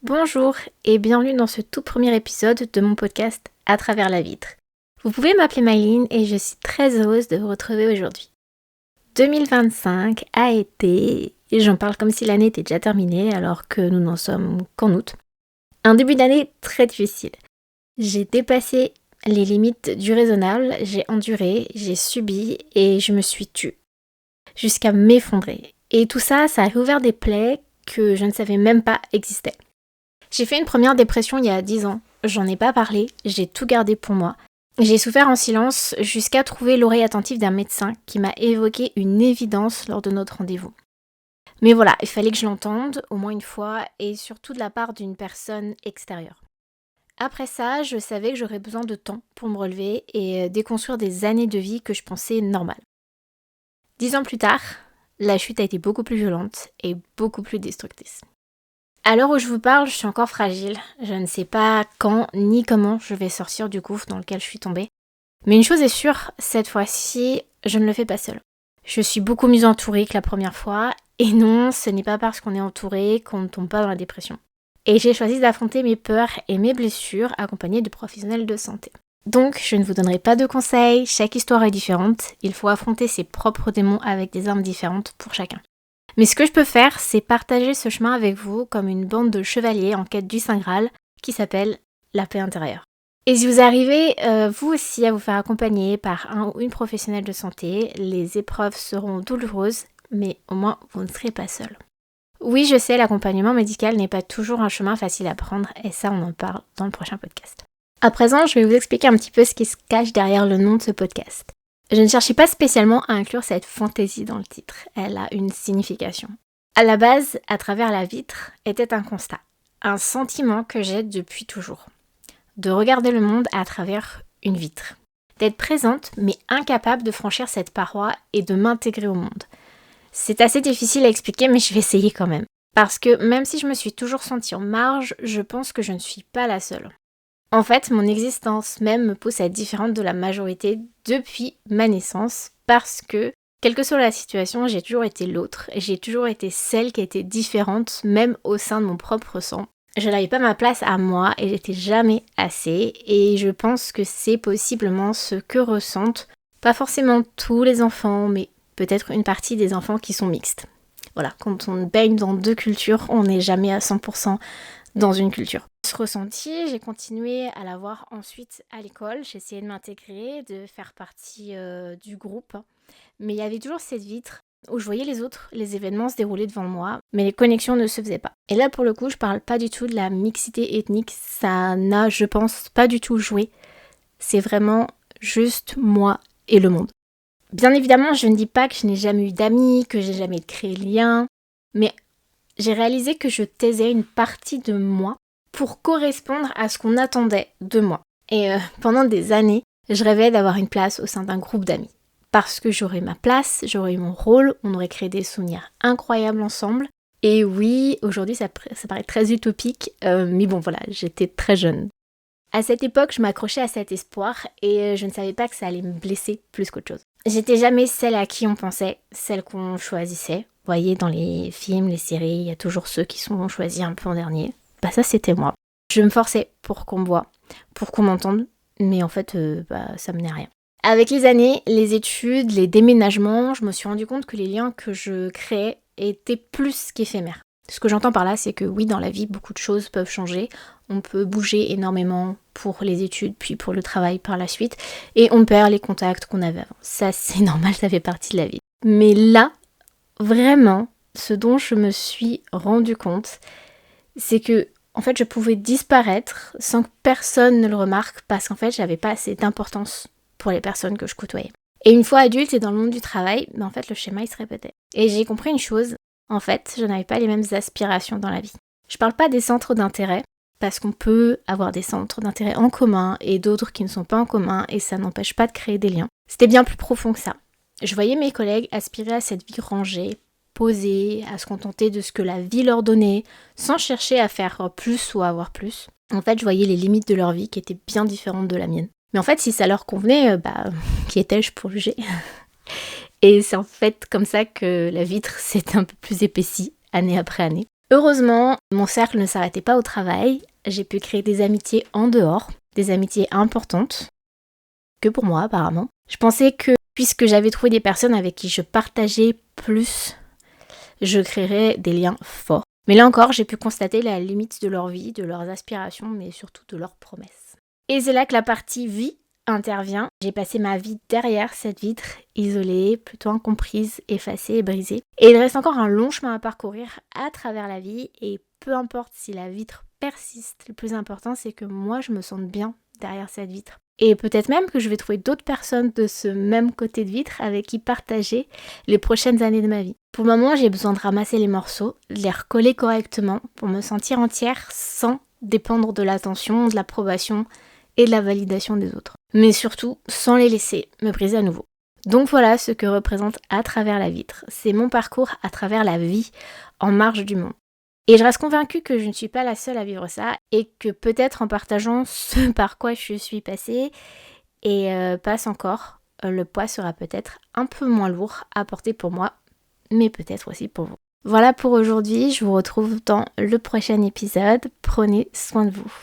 Bonjour et bienvenue dans ce tout premier épisode de mon podcast À travers la vitre. Vous pouvez m'appeler Myline et je suis très heureuse de vous retrouver aujourd'hui. 2025 a été, et j'en parle comme si l'année était déjà terminée alors que nous n'en sommes qu'en août, un début d'année très difficile. J'ai dépassé les limites du raisonnable, j'ai enduré, j'ai subi et je me suis tue. Jusqu'à m'effondrer. Et tout ça, ça a réouvert des plaies que je ne savais même pas existaient. J'ai fait une première dépression il y a 10 ans, j'en ai pas parlé, j'ai tout gardé pour moi. J'ai souffert en silence jusqu'à trouver l'oreille attentive d'un médecin qui m'a évoqué une évidence lors de notre rendez-vous. Mais voilà, il fallait que je l'entende, au moins une fois, et surtout de la part d'une personne extérieure. Après ça, je savais que j'aurais besoin de temps pour me relever et déconstruire des années de vie que je pensais normales. 10 ans plus tard, la chute a été beaucoup plus violente et beaucoup plus destructrice. À l'heure où je vous parle, je suis encore fragile. Je ne sais pas quand ni comment je vais sortir du gouffre dans lequel je suis tombée. Mais une chose est sûre, cette fois-ci, je ne le fais pas seule. Je suis beaucoup mieux entourée que la première fois. Et non, ce n'est pas parce qu'on est entouré qu'on ne tombe pas dans la dépression. Et j'ai choisi d'affronter mes peurs et mes blessures accompagnée de professionnels de santé. Donc, je ne vous donnerai pas de conseils, chaque histoire est différente. Il faut affronter ses propres démons avec des armes différentes pour chacun. Mais ce que je peux faire, c'est partager ce chemin avec vous comme une bande de chevaliers en quête du Saint Graal qui s'appelle la paix intérieure. Et si vous arrivez, vous aussi, à vous faire accompagner par un ou une professionnelle de santé, les épreuves seront douloureuses, mais au moins vous ne serez pas seul. Oui, je sais, l'accompagnement médical n'est pas toujours un chemin facile à prendre, et ça, on en parle dans le prochain podcast. À présent, je vais vous expliquer un petit peu ce qui se cache derrière le nom de ce podcast. Je ne cherchais pas spécialement à inclure cette fantaisie dans le titre, elle a une signification. À la base, à travers la vitre, était un constat, un sentiment que j'ai depuis toujours. De regarder le monde à travers une vitre. D'être présente mais incapable de franchir cette paroi et de m'intégrer au monde. C'est assez difficile à expliquer mais je vais essayer quand même. Parce que même si je me suis toujours sentie en marge, je pense que je ne suis pas la seule. En fait, mon existence même me pousse à être différente de la majorité depuis ma naissance parce que, quelle que soit la situation, j'ai toujours été l'autre. J'ai toujours été celle qui était différente, même au sein de mon propre sang. Je n'avais pas ma place à moi et j'étais jamais assez. Et je pense que c'est possiblement ce que ressentent, pas forcément tous les enfants, mais peut-être une partie des enfants qui sont mixtes. Voilà, quand on baigne dans deux cultures, on n'est jamais à 100% dans une culture. Ce ressenti, j'ai continué à l'avoir ensuite à l'école. J'ai essayé de m'intégrer, de faire partie du groupe. Mais il y avait toujours cette vitre où je voyais les autres, les événements se dérouler devant moi, mais les connexions ne se faisaient pas. Et là, pour le coup, je parle pas du tout de la mixité ethnique. Ça n'a, je pense, pas du tout joué. C'est vraiment juste moi et le monde. Bien évidemment, je ne dis pas que je n'ai jamais eu d'amis, que j'ai jamais créé de lien, mais j'ai réalisé que je taisais une partie de moi pour correspondre à ce qu'on attendait de moi. Et pendant des années, je rêvais d'avoir une place au sein d'un groupe d'amis. Parce que j'aurais ma place, j'aurais eu mon rôle, on aurait créé des souvenirs incroyables ensemble. Et oui, aujourd'hui ça paraît très utopique, mais bon voilà, j'étais très jeune. À cette époque, je m'accrochais à cet espoir et je ne savais pas que ça allait me blesser plus qu'autre chose. J'étais jamais celle à qui on pensait, celle qu'on choisissait. Vous voyez, dans les films, les séries, il y a toujours ceux qui sont choisis un peu en dernier. Bah ça, c'était moi. Je me forçais pour qu'on me voie, pour qu'on m'entende, mais en fait, ça menait à rien. Avec les années, les études, les déménagements, je me suis rendu compte que les liens que je créais étaient plus qu'éphémères. Ce que j'entends par là, c'est que oui, dans la vie, beaucoup de choses peuvent changer. On peut bouger énormément pour les études, puis pour le travail par la suite, et on perd les contacts qu'on avait avant. Ça, c'est normal, ça fait partie de la vie. Mais là, vraiment, ce dont je me suis rendu compte, c'est que, en fait, je pouvais disparaître sans que personne ne le remarque, parce qu'en fait, j'avais pas assez d'importance pour les personnes que je côtoyais. Et une fois adulte et dans le monde du travail, en fait, le schéma, il se répétait. Et j'ai compris une chose, en fait, je n'avais pas les mêmes aspirations dans la vie. Je parle pas des centres d'intérêt, parce qu'on peut avoir des centres d'intérêt en commun et d'autres qui ne sont pas en commun, et ça n'empêche pas de créer des liens. C'était bien plus profond que ça. Je voyais mes collègues aspirer à cette vie rangée, posée, à se contenter de ce que la vie leur donnait, sans chercher à faire plus ou à avoir plus. En fait, je voyais les limites de leur vie qui étaient bien différentes de la mienne. Mais en fait, si ça leur convenait, qui étais-je pour juger? Et c'est en fait comme ça que la vitre s'est un peu plus épaissie, année après année. Heureusement, mon cercle ne s'arrêtait pas au travail. J'ai pu créer des amitiés en dehors, des amitiés importantes, que pour moi apparemment. Je pensais que puisque j'avais trouvé des personnes avec qui je partageais plus, je créerais des liens forts. Mais là encore, j'ai pu constater la limite de leur vie, de leurs aspirations, mais surtout de leurs promesses. Et c'est là que la partie vie intervient. J'ai passé ma vie derrière cette vitre, isolée, plutôt incomprise, effacée et brisée. Et il reste encore un long chemin à parcourir à travers la vie, et peu importe si la vitre persiste, le plus important c'est que moi je me sente bien derrière cette vitre. Et peut-être même que je vais trouver d'autres personnes de ce même côté de vitre avec qui partager les prochaines années de ma vie. Pour le moment, j'ai besoin de ramasser les morceaux, de les recoller correctement pour me sentir entière sans dépendre de l'attention, de l'approbation et de la validation des autres. Mais surtout, sans les laisser me briser à nouveau. Donc voilà ce que représente À travers la vitre. C'est mon parcours à travers la vie, en marge du monde. Et je reste convaincue que je ne suis pas la seule à vivre ça et que peut-être en partageant ce par quoi je suis passée et passe encore, le poids sera peut-être un peu moins lourd à porter pour moi, mais peut-être aussi pour vous. Voilà pour aujourd'hui, je vous retrouve dans le prochain épisode. Prenez soin de vous.